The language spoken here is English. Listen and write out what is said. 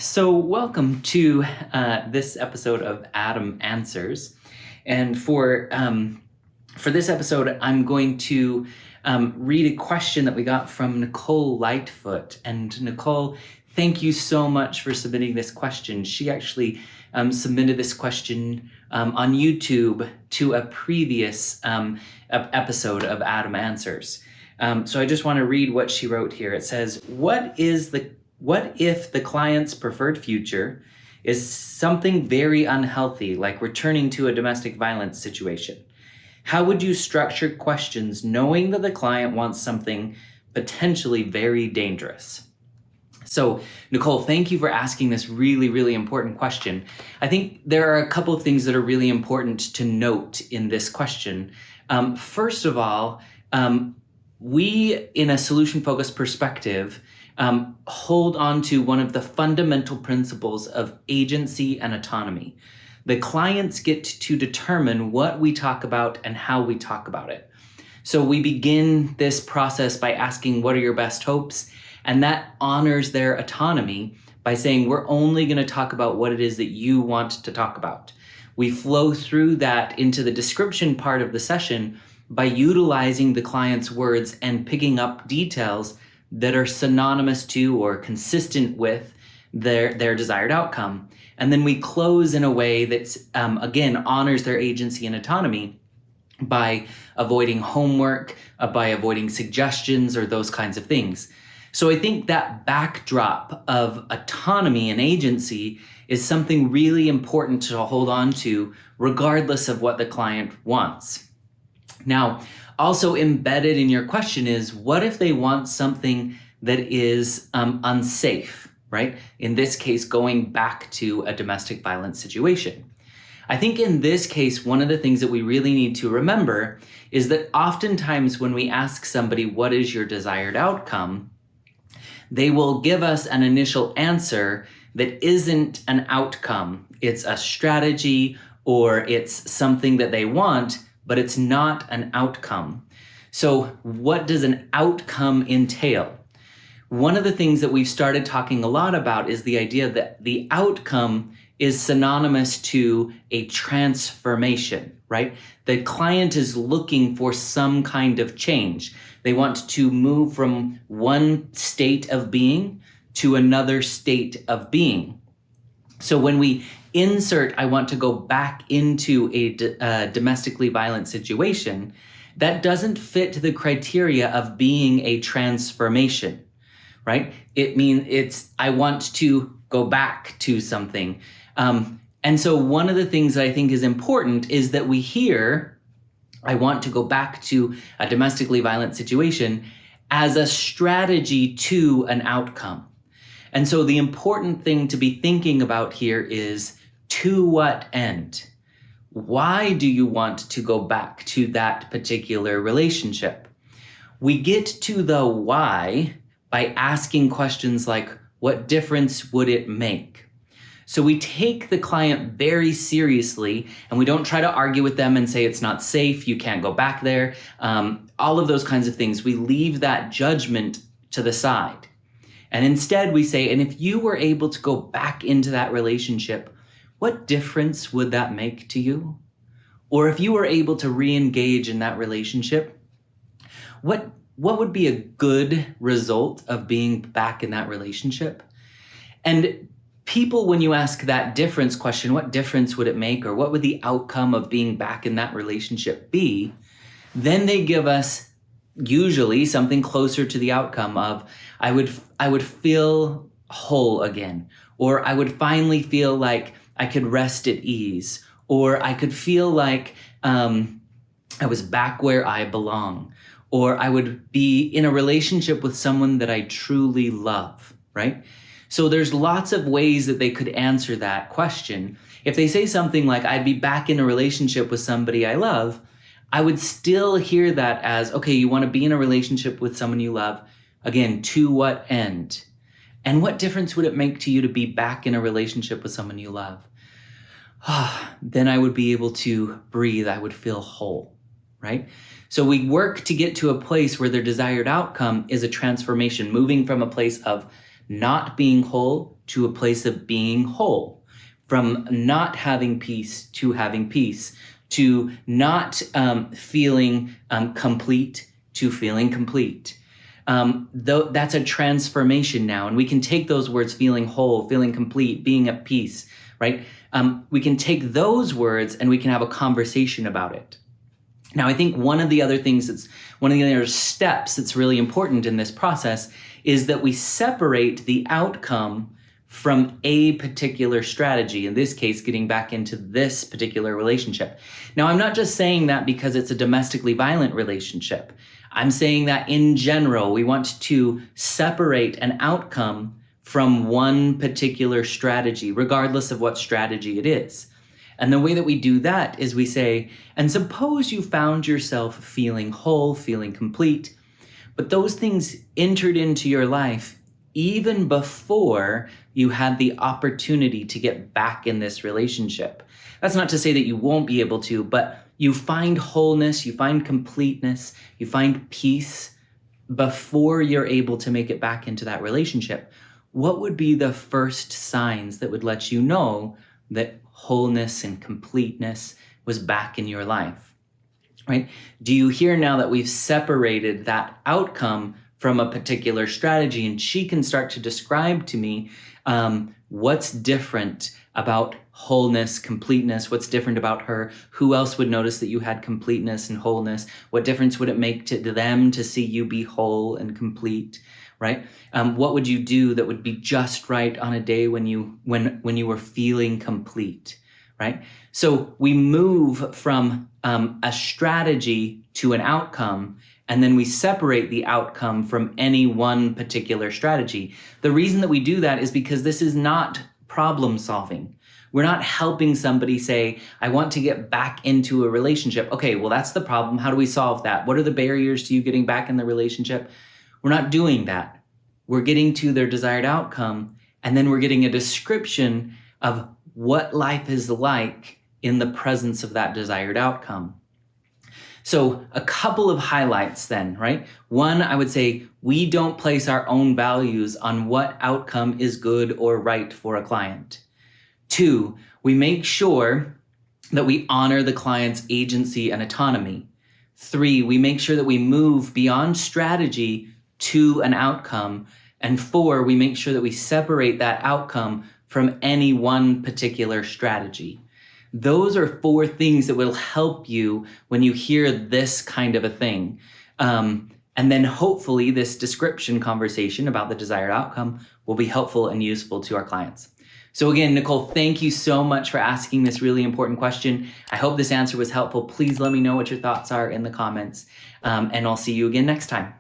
So welcome to this episode of Adam Answers. And for this episode, I'm going to read a question that we got from Nicole Lightfoot. And Nicole, thank you so much for submitting this question. She actually submitted this question on YouTube to a previous episode of Adam Answers. So I just want to read what she wrote here. It says, What if the client's preferred future is something very unhealthy, like returning to a domestic violence situation? How would you structure questions knowing that the client wants something potentially very dangerous? So, Nicole, thank you for asking this really, really important question. I think there are a couple of things that are really important to note in this question. First of all, we, in a solution-focused perspective, hold on to one of the fundamental principles of agency and autonomy. The clients get to determine what we talk about and how we talk about it. So we begin this process by asking, what are your best hopes? And that honors their autonomy by saying, we're only going to talk about what it is that you want to talk about. We flow through that into the description part of the session by utilizing the client's words and picking up details that are synonymous to or consistent with their desired outcome. And then we close in a way that, again, honors their agency and autonomy by avoiding homework, by avoiding suggestions or those kinds of things. So I think that backdrop of autonomy and agency is something really important to hold on to, regardless of what the client wants. Now, also embedded in your question is, what if they want something that is unsafe, right? In this case, going back to a domestic violence situation. I think in this case, one of the things that we really need to remember is that oftentimes when we ask somebody, what is your desired outcome? They will give us an initial answer that isn't an outcome. It's a strategy or it's something that they want, but it's not an outcome. So what does an outcome entail? One of the things that we've started talking a lot about is the idea that the outcome is synonymous to a transformation, right? The client is looking for some kind of change. They want to move from one state of being to another state of being. So when we insert, I want to go back into a domestically violent situation, that doesn't fit the criteria of being a transformation, right? It means I want to go back to something. And so one of the things that I think is important is that we hear, I want to go back to a domestically violent situation as a strategy to an outcome. And so the important thing to be thinking about here is, to what end? Why do you want to go back to that particular relationship? We get to the why by asking questions like, what difference would it make? So we take the client very seriously and we don't try to argue with them and say it's not safe, you can't go back there, all of those kinds of things. We leave that judgment to the side. And instead we say, and if you were able to go back into that relationship, what difference would that make to you? Or if you were able to re-engage in that relationship, what would be a good result of being back in that relationship? And people, when you ask that difference question, what difference would it make? Or what would the outcome of being back in that relationship be? Then they give us usually something closer to the outcome of, I would feel whole again, or I would finally feel like I could rest at ease, or I could feel like I was back where I belong, or I would be in a relationship with someone that I truly love, right? So there's lots of ways that they could answer that question. If they say something like, I'd be back in a relationship with somebody I love, I would still hear that as, okay, you want to be in a relationship with someone you love. Again, to what end? And what difference would it make to you to be back in a relationship with someone you love? Then I would be able to breathe. I would feel whole, right? So we work to get to a place where their desired outcome is a transformation, moving from a place of not being whole to a place of being whole, from not having peace to having peace, to not feeling complete to feeling complete. That's a transformation now. And we can take those words, feeling whole, feeling complete, being at peace, right? We can take those words and we can have a conversation about it. Now, I think one of the other steps that's really important in this process is that we separate the outcome from a particular strategy, in this case, getting back into this particular relationship. Now, I'm not just saying that because it's a domestically violent relationship. I'm saying that in general, we want to separate an outcome from one particular strategy, regardless of what strategy it is. And the way that we do that is we say, and suppose you found yourself feeling whole, feeling complete, but those things entered into your life even before you had the opportunity to get back in this relationship. That's not to say that you won't be able to, but you find wholeness, you find completeness, you find peace before you're able to make it back into that relationship. What would be the first signs that would let you know that wholeness and completeness was back in your life, right? Do you hear now that we've separated that outcome from a particular strategy, and she can start to describe to me what's different about wholeness, completeness, what's different about her, who else would notice that you had completeness and wholeness, what difference would it make to them to see you be whole and complete, right? What would you do that would be just right on a day when you were feeling complete, right? So we move from a strategy to an outcome, and then we separate the outcome from any one particular strategy. The reason that we do that is because this is not problem solving. We're not helping somebody say, I want to get back into a relationship. Okay, well, that's the problem. How do we solve that? What are the barriers to you getting back in the relationship? We're not doing that. We're getting to their desired outcome, and then we're getting a description of what life is like in the presence of that desired outcome. So a couple of highlights then, right? One, I would say we don't place our own values on what outcome is good or right for a client. Two, we make sure that we honor the client's agency and autonomy. Three, we make sure that we move beyond strategy to an outcome. And four, we make sure that we separate that outcome from any one particular strategy. Those are four things that will help you when you hear this kind of a thing. And then hopefully this description conversation about the desired outcome will be helpful and useful to our clients. So again, Nicole, thank you so much for asking this really important question. I hope this answer was helpful. Please let me know what your thoughts are in the comments, and I'll see you again next time.